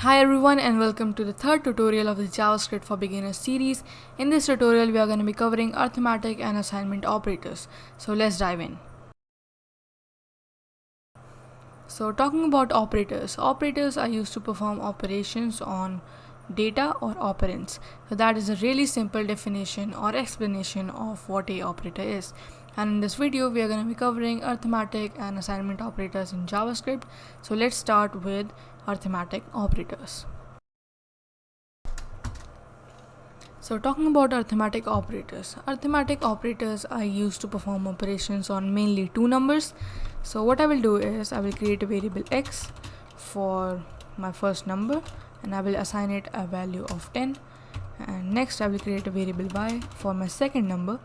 Hi everyone and welcome to the third tutorial of the JavaScript for Beginners series. In this tutorial we are going to be covering arithmetic and assignment operators. So let's dive in. So talking about operators are used to perform operations on data or operands. So that is a really simple definition or explanation of what a operator is. And in this video we are going to be covering arithmetic and assignment operators in JavaScript. So let's start with arithmetic operators. So talking about arithmetic operators are used to perform operations on mainly two numbers. So what I will do is I will create a variable x for my first number and I will assign it a value of 10, and next I will create a variable y for my second number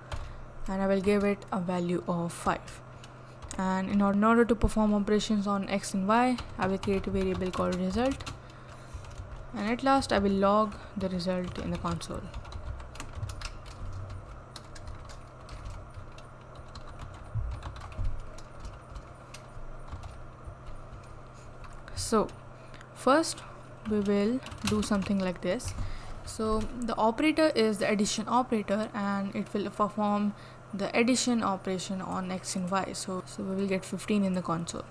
and I will give it a value of 5. And in order to perform operations on x and y, I will create a variable called result, and at last I will log the result in the console. So first we will do something like this. So the operator is the addition operator and it will perform the addition operation on x and y. So we will get 15 in the console.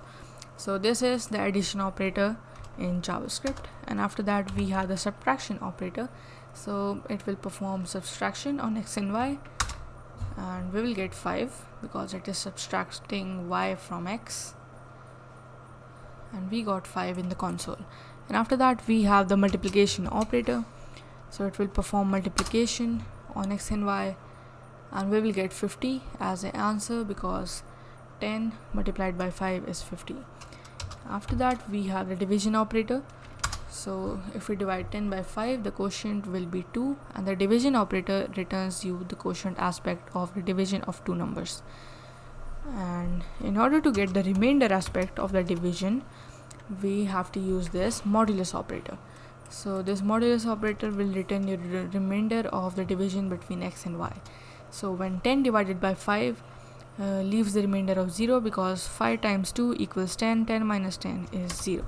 So this is the addition operator in JavaScript, and after that we have the subtraction operator. So it will perform subtraction on x and y and we will get 5 because it is subtracting y from x, and we got 5 in the console. And after that we have the multiplication operator. So it will perform multiplication on x and y and we will get 50 as an answer because 10 multiplied by 5 is 50. After that we have the division operator. So if we divide 10 by 5, the quotient will be 2, and the division operator returns you the quotient aspect of the division of two numbers. And in order to get the remainder aspect of the division, we have to use this modulus operator. So this modulus operator will return your remainder of the division between x and y. So when 10 divided by 5 leaves the remainder of 0 because 5 times 2 equals 10, 10 minus 10 is 0.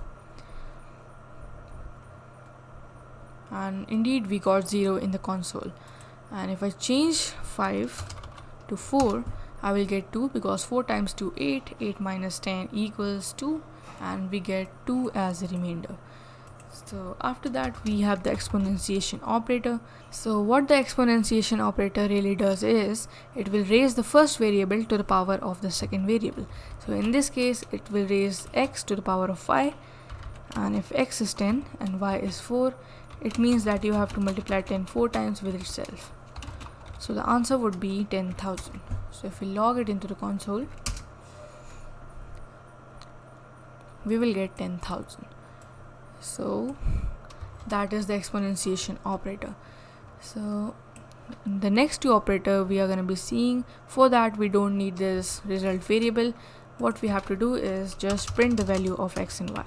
And indeed we got 0 in the console. And if I change 5 to 4, I will get 2 because 4 times 2 8, 8 minus 10 equals 2, and we get 2 as a remainder. So after that we have the exponentiation operator. So what the exponentiation operator really does is it will raise the first variable to the power of the second variable. So in this case it will raise x to the power of y, and if x is 10 and y is 4, it means that you have to multiply 10 4 times with itself. So the answer would be 10,000. So if we log it into the console, we will get 10,000. So that is the exponentiation operator. So the next two operator we are going to be seeing, for that we don't need this result variable. What we have to do is just print the value of x and y.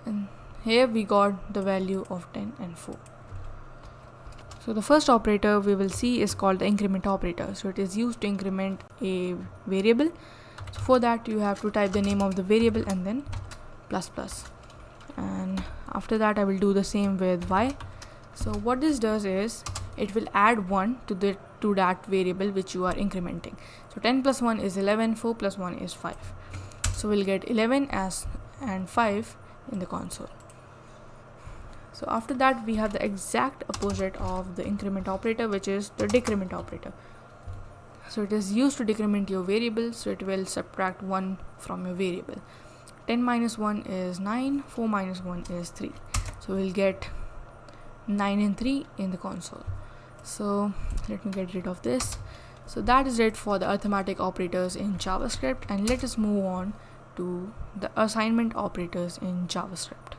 And here we got the value of 10 and 4. So the first operator we will see is called the increment operator. So it is used to increment a variable. So for that you have to type the name of the variable and then plus plus. And after that I will do the same with y. So what this does is it will add 1 to that variable which you are incrementing. So 10 plus 1 is 11, 4 plus 1 is 5. So we'll get 11 and 5 in the console. So after that we have the exact opposite of the increment operator, which is the decrement operator. So it is used to decrement your variable, so it will subtract 1 from your variable. 10 minus 1 is 9, 4 minus 1 is 3. So we'll get 9 and 3 in the console. So let me get rid of this. So that is it for the arithmetic operators in JavaScript, and let us move on to the assignment operators in JavaScript.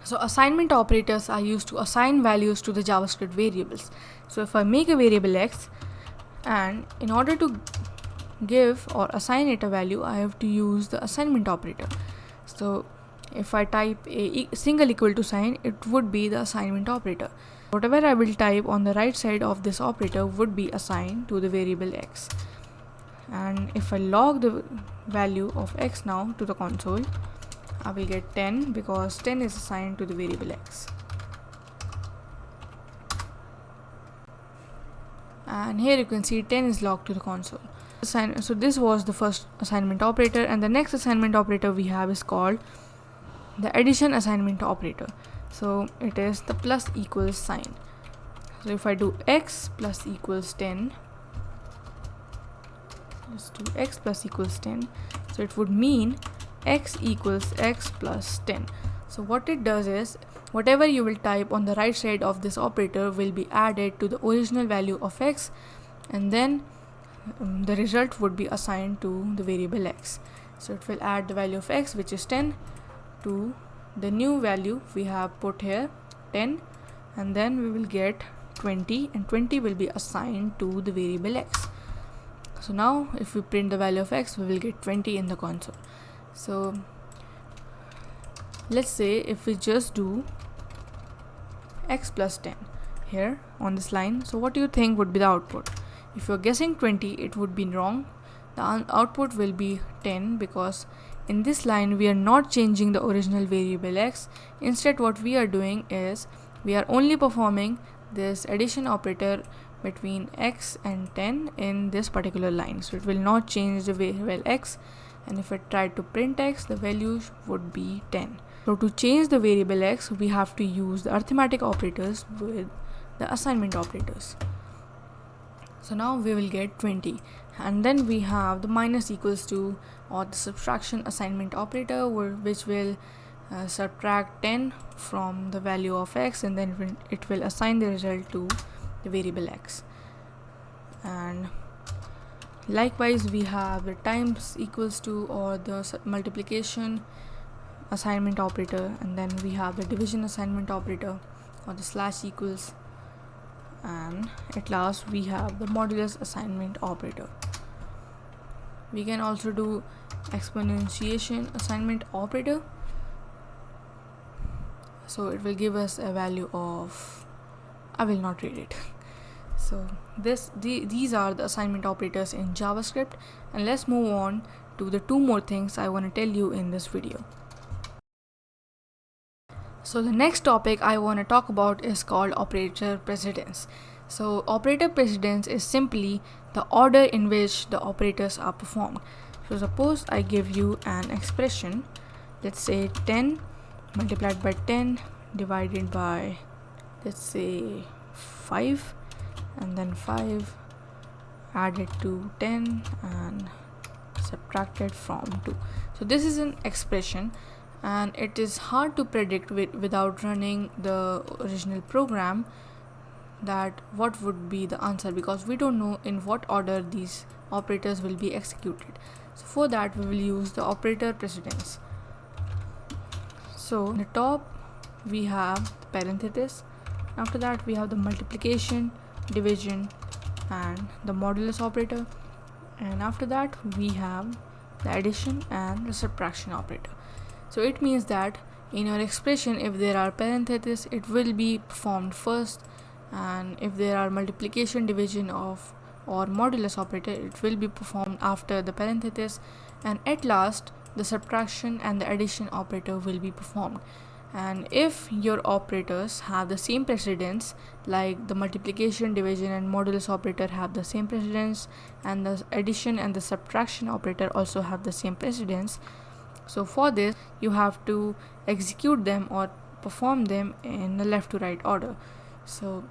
So assignment operators are used to assign values to the JavaScript variables. So if I make a variable x, and in order to give or assign it a value, I have to use the assignment operator. So if I type a single equal to sign, it would be the assignment operator. Whatever I will type on the right side of this operator would be assigned to the variable x. and if I log the value of x now to the console, I will get 10 because 10 is assigned to the variable x. And here you can see 10 is logged to the console. So this was the first assignment operator, and the next assignment operator we have is called the addition assignment operator. So it is the plus equals sign. So if I do x plus equals 10, let's do x plus equals 10, so it would mean x equals x plus 10. So what it does is, whatever you will type on the right side of this operator will be added to the original value of x, and then the result would be assigned to the variable x. So it will add the value of x, which is 10, to the new value we have put here, 10, and then we will get 20, and 20 will be assigned to the variable x. So now if we print the value of x, we will get 20 in the console. So let's say if we just do x plus 10 here on this line, so what do you think would be the output? If you're guessing 20, it would be wrong. The output will be 10, because in this line we are not changing the original variable x. Instead, what we are doing is we are only performing this addition operator between x and 10 in this particular line, so it will not change the variable x, and if I try to print x, the value would be 10. So to change the variable x, we have to use the arithmetic operators with the assignment operators. So now we will get 20, and then we have the minus equals to, or the subtraction assignment operator, which will subtract 10 from the value of x, and then it will assign the result to the variable x. And likewise, we have the times equals to, or the multiplication assignment operator, and then we have the division assignment operator, or the slash equals, and at last we have the modulus assignment operator. We can also do exponentiation assignment operator, so it will give us a value of, I will not read it. So these are the assignment operators in JavaScript, and let's move on to the two more things I want to tell you in this video. So the next topic I want to talk about is called operator precedence. So operator precedence is simply the order in which the operators are performed. So suppose I give you an expression, let's say 10 multiplied by 10 divided by, let's say 5, and then 5 added to 10 and subtracted from 2. So this is an expression, and it is hard to predict without running the original program that what would be the answer, because we don't know in what order these operators will be executed. So for that we will use the operator precedence. So in the top we have the parenthesis, after that we have the multiplication, division, and the modulus operator, and after that we have the addition and the subtraction operator. So it means that in your expression, if there are parentheses, it will be performed first, and if there are multiplication, division of or modulus operator, it will be performed after the parenthesis, and at last the subtraction and the addition operator will be performed. And if your operators have the same precedence, like the multiplication, division, and modulus operator have the same precedence, and the addition and the subtraction operator also have the same precedence, so for this you have to execute them or perform them in the left to right order. So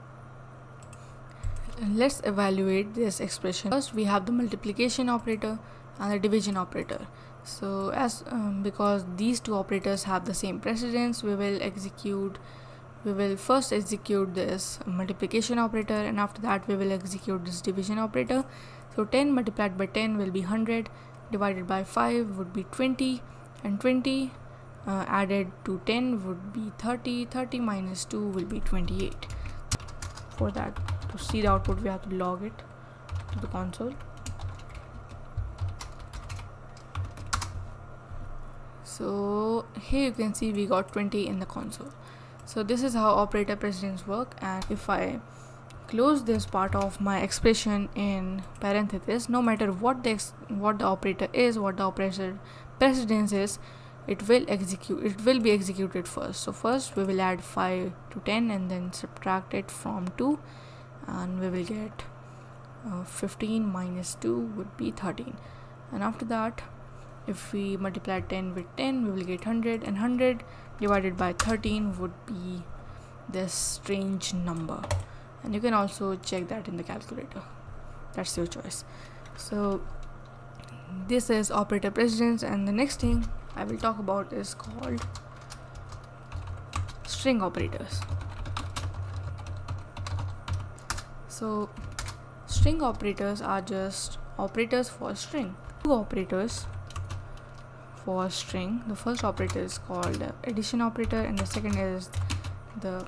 let's evaluate this expression. First we have the multiplication operator and the division operator. So as because these two operators have the same precedence, we will first execute this multiplication operator, and after that we will execute this division operator. So 10 multiplied by 10 will be 100, divided by 5 would be 20, and 20 added to 10 would be 30. 30 minus 2 will be 28. For that, to see the output, we have to log it to the console. So here you can see we got 20 in the console. So this is how operator precedence work, and if I close this part of my expression in parenthesis. No matter what the operator is, what the operator precedence is, it will be executed first. So first we will add 5 to 10 and then subtract it from 2, and we will get 15 minus 2 would be 13. And after that, if we multiply 10 with 10, we will get 100, and 100 divided by 13 would be this strange number. And you can also check that in the calculator. That's your choice. So this is operator precedence, and the next thing I will talk about is called string operators. So string operators are just operators for string. Two operators for string. The first operator is called the addition operator, and the second is the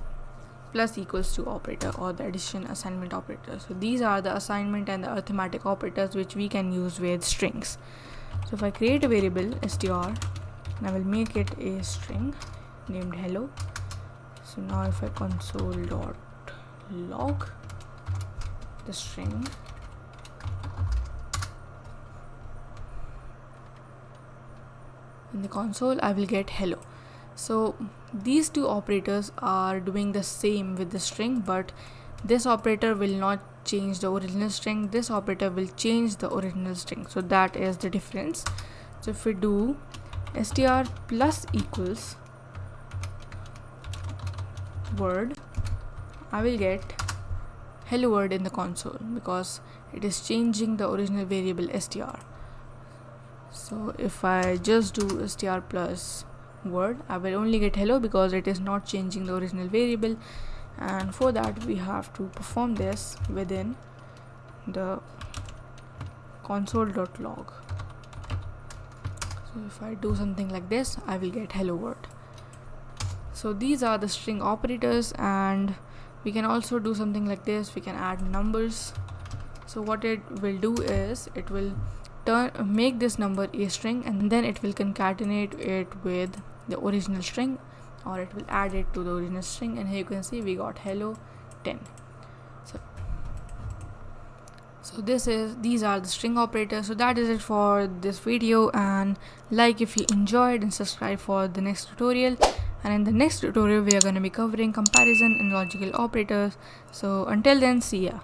plus equals to operator, or the addition assignment operator. So these are the assignment and the arithmetic operators which we can use with strings. So if I create a variable str, and I will make it a string named hello. So now if I console.log the string, in the console I will get hello. So these two operators are doing the same with the string, but this operator will not change the original string. This operator will change the original string. So that is the difference. So if we do str plus equals word, I will get hello world in the console because it is changing the original variable str. So if I just do str plus word, I will only get hello because it is not changing the original variable. And for that we have to perform this within the console.log. So if I do something like this, I will get hello world. So these are the string operators, and we can also do something like this. We can add numbers. So what it will do is it will make this number a string, and then it will concatenate it with the original string, or it will add it to the original string. And here you can see we got hello 10. So these are the string operators. So that is it for this video, and like if you enjoyed, and subscribe for the next tutorial. And in the next tutorial we are going to be covering comparison and logical operators. So until then, see ya.